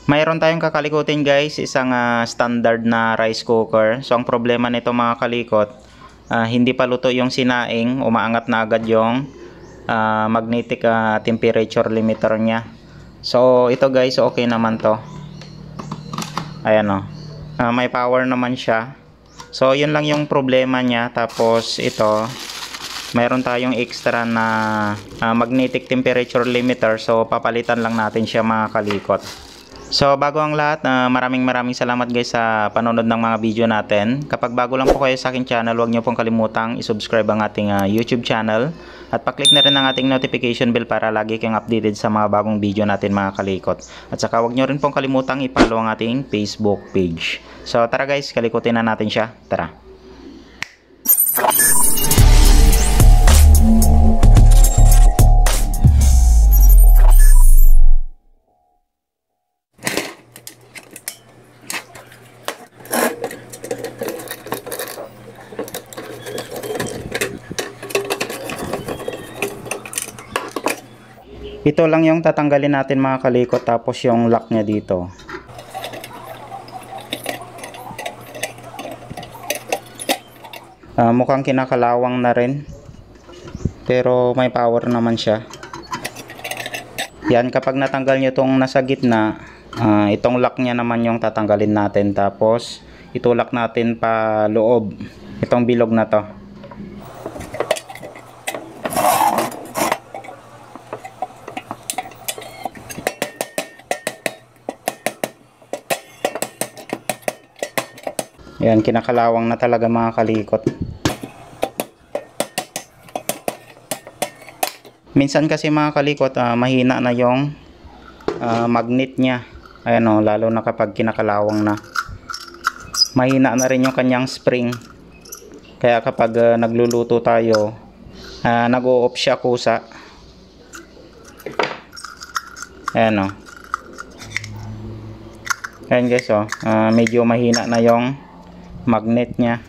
Mayroon tayong kakalikutin guys, isang standard na rice cooker. So ang problema nito mga kalikot, hindi pa luto yung sinaing, umaangat na agad yung magnetic temperature limiter niya. So ito guys, okay naman to. Ayan o, may power naman siya. So yun lang yung problema niya. Tapos ito, mayroon tayong extra na magnetic temperature limiter. So papalitan lang natin siya mga kalikot. So bago ang lahat, maraming salamat guys sa panonood ng mga video natin. Kapag bago lang po kayo sa aking channel, huwag niyo pong kalimutang i-subscribe ang ating YouTube channel. At pa-click na rin ang ating notification bell para lagi kayong updated sa mga bagong video natin mga kalikot. At saka huwag niyo rin pong kalimutang i-follow ang ating Facebook page. So tara guys, kalikutin na natin siya. Tara! Ito lang yung tatanggalin natin mga kalikot, tapos yung lock niya dito. Mukhang kinakalawang na rin, pero may power naman siya. Yan, kapag natanggal nyo itong nasa gitna, itong lock niya naman yung tatanggalin natin. Tapos itulak natin pa loob itong bilog na to. Ayan, kinakalawang na talaga mga kalikot. Minsan kasi mga kalikot, mahina na yung magnet niya. Ayan o, lalo na kapag kinakalawang na. Mahina na rin yung kanyang spring. Kaya kapag nagluluto tayo, nag-o-off siya kusa. Ayan o. Ayan guys o, medyo mahina na yung magnet niya.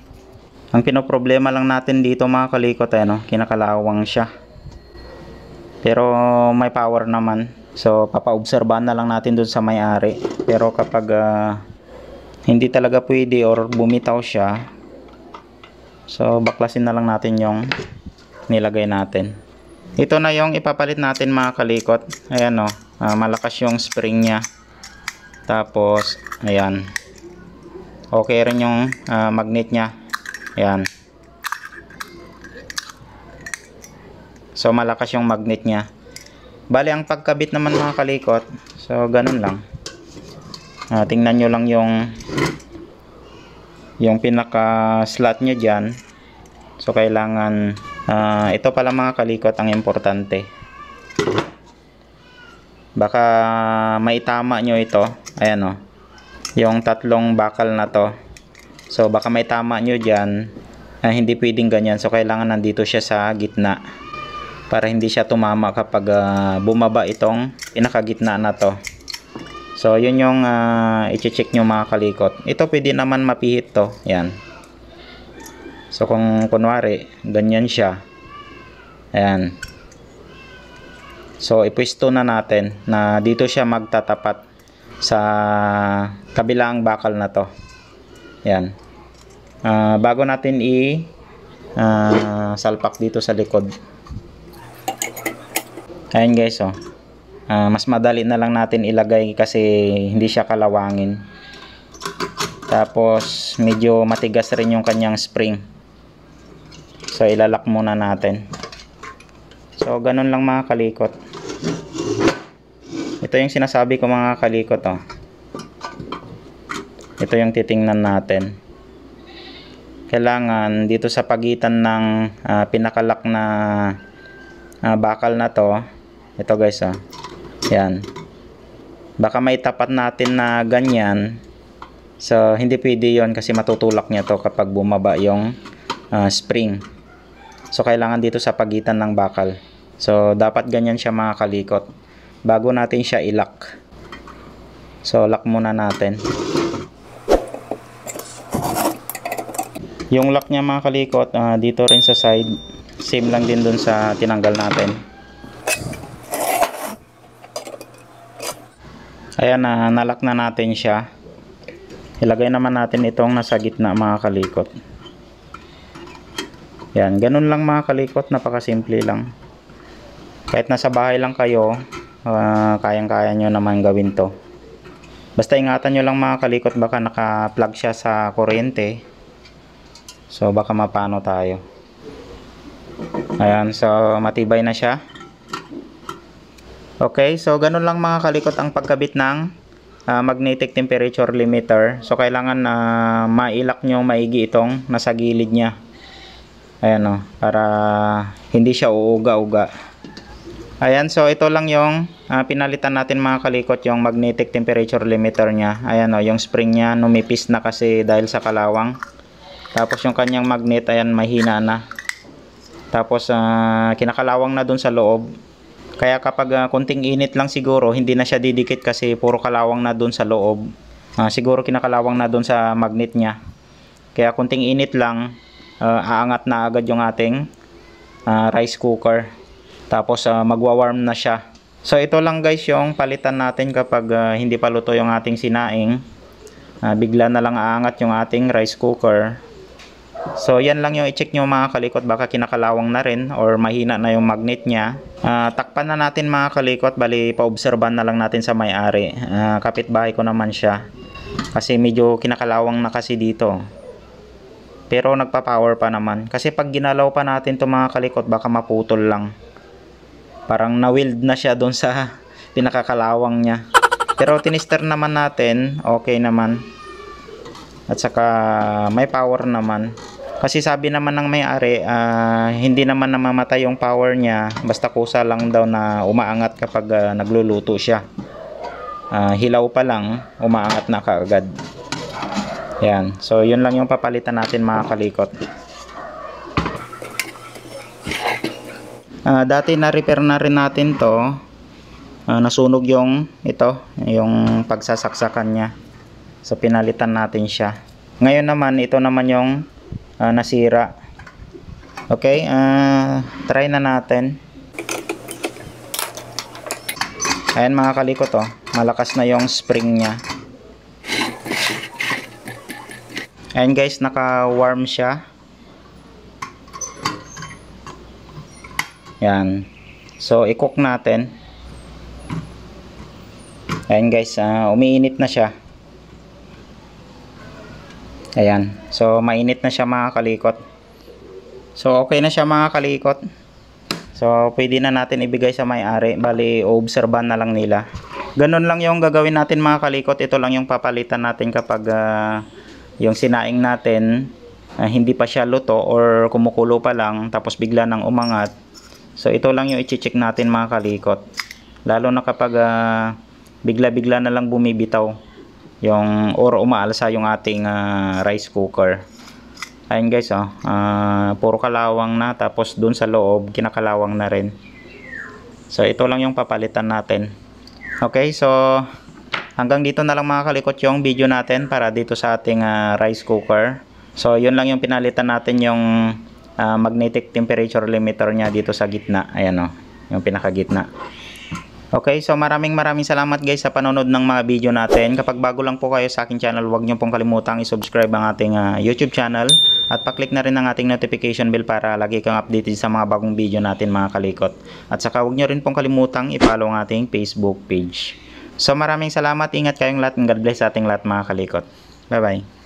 Ang pinoproblema lang natin dito mga kalikot, kinakalawang siya, pero may power naman. So papaobserbahan na lang natin dun sa may-ari. Pero kapag hindi talaga pwede or bumitaw siya, so baklasin na lang natin yung nilagay natin. Ito na yung ipapalit natin mga kalikot. Ayan o, malakas yung spring nya. Tapos ayan, okay rin yung magnet nya. Ayan. So malakas yung magnet nya. Bali ang pagkabit naman mga kalikot, so ganun lang. Tingnan nyo lang yung pinaka slot nya dyan. So kailangan ito pala mga kalikot ang importante. Baka maitama nyo ito. Ayan o, yung tatlong bakal na to. So baka may tama nyo dyan, hindi pwedeng ganyan. So kailangan nandito siya sa gitna para hindi siya tumama kapag bumaba itong pinakagitna na to. So yun yung i-check nyo mga kalikot. Ito pwede naman mapihit to. Yan. So kung kunwari ganyan siya, ayan, so ipwesto na natin na dito siya magtatapat sa kabilang bakal na to. Yan. Bago natin salpak dito sa likod. Ayan guys oh. Mas madali na lang natin ilagay kasi hindi siya kalawangin. Tapos medyo matigas rin yung kanyang spring. So ilalak muna natin. So ganun lang mga kalikot. Ito yung sinasabi ko mga kalikot oh. Ito yung titingnan natin. Kailangan dito sa pagitan ng pinakalak na bakal na to. Ito guys oh. Yan. Baka may tapat natin na ganyan. So hindi pwede yon kasi matutulak niya to kapag bumaba yung spring. So kailangan dito sa pagitan ng bakal. So dapat ganyan siya mga kalikot bago natin siya i-lock. So lock muna natin. Yung lock niya mga kalikot, dito rin sa side, same lang din dun sa tinanggal natin. Ayan, nalock na natin siya. Ilagay naman natin itong nasa gitna mga kalikot. Yan, ganun lang mga kalikot, napakasimple lang. Kahit nasa bahay lang kayo, kayang-kaya nyo naman gawin to. Basta ingatan nyo lang mga kalikot, baka naka-plug siya sa kuryente. So baka mapano tayo. Ayan, so matibay na siya. Okay, so ganun lang mga kalikot ang pagkabit ng magnetic temperature limiter. So kailangan mailak nyo maigi itong nasa gilid niya. Ayan o, para hindi siya uuga-uga. Ayan, so ito lang yung pinalitan natin mga kalikot, yung magnetic temperature limiter niya. Ayan o, yung spring niya numipis na kasi dahil sa kalawang. Tapos yung kanyang magnet, ayan, mahina na. Tapos kinakalawang na dun sa loob. Kaya kapag konting init lang siguro, hindi na siya didikit kasi puro kalawang na dun sa loob. Siguro kinakalawang na dun sa magnet niya. Kaya konting init lang, aangat na agad yung ating rice cooker. Tapos magwa-warm na siya. So ito lang guys yung palitan natin kapag hindi pa luto yung ating sinaing. Bigla na lang aangat yung ating rice cooker. So yan lang yung i-check nyo mga kalikot, baka kinakalawang na rin or mahina na yung magnet niya. Takpan na natin mga kalikot, bali paobserban na lang natin sa may-ari. Kapitbahay ko naman siya. Kasi medyo kinakalawang na kasi dito. Pero nagpa-power pa naman. Kasi pag ginalaw pa natin to mga kalikot, baka maputol lang. Parang na-weld na siya doon sa pinakakalawang niya. Pero tinister naman natin, okay naman. At saka may power naman. Kasi sabi naman ng may-ari, hindi naman namamatay yung power niya. Basta kusa lang daw na umaangat kapag nagluluto siya. Hilaw pa lang, umaangat na kaagad. Yan. So yun lang yung papalitan natin mga kalikot. Dati na-repair na rin natin to. Nasunog yung yung pagsasaksakan niya. So pinalitan natin siya. Ngayon naman, ito naman yung nasira. Okay, try na natin. Ayan mga kalikot, malakas na yung spring niya. Ayan guys, naka-warm siya. Yan. So i-cook natin. Ayan guys, umiinit na siya. Ayan. So mainit na siya mga kalikot. So okay na siya mga kalikot. So pwede na natin ibigay sa may-ari. Bali, obserban na lang nila. Ganun lang yung gagawin natin mga kalikot. Ito lang yung papalitan natin kapag yung sinaing natin hindi pa siya luto or kumukulo pa lang tapos bigla nang umangat. So ito lang yung i-check natin mga kalikot. Lalo na kapag bigla-bigla na lang bumibitaw yung or umaalsa yung ating rice cooker. Ayun guys, puro kalawang na, tapos dun sa loob kinakalawang na rin. So ito lang yung papalitan natin. Okay, so hanggang dito na lang mga kalikot yung video natin para dito sa ating rice cooker. So yun lang yung pinalitan natin, yung magnetic temperature limiter niya dito sa gitna. Ayan yung pinakagitna. Okay, so maraming salamat guys sa panonood ng mga video natin. Kapag bago lang po kayo sa aking channel, huwag niyo pong kalimutang i-subscribe ang ating YouTube channel at pa-click na rin ang ating notification bell para lagi kang updated sa mga bagong video natin mga kalikot. At saka huwag niyo rin pong kalimutang i-follow ang ating Facebook page. So maraming salamat, ingat kayong lahat, and God bless sa ating lahat mga kalikot. Bye bye.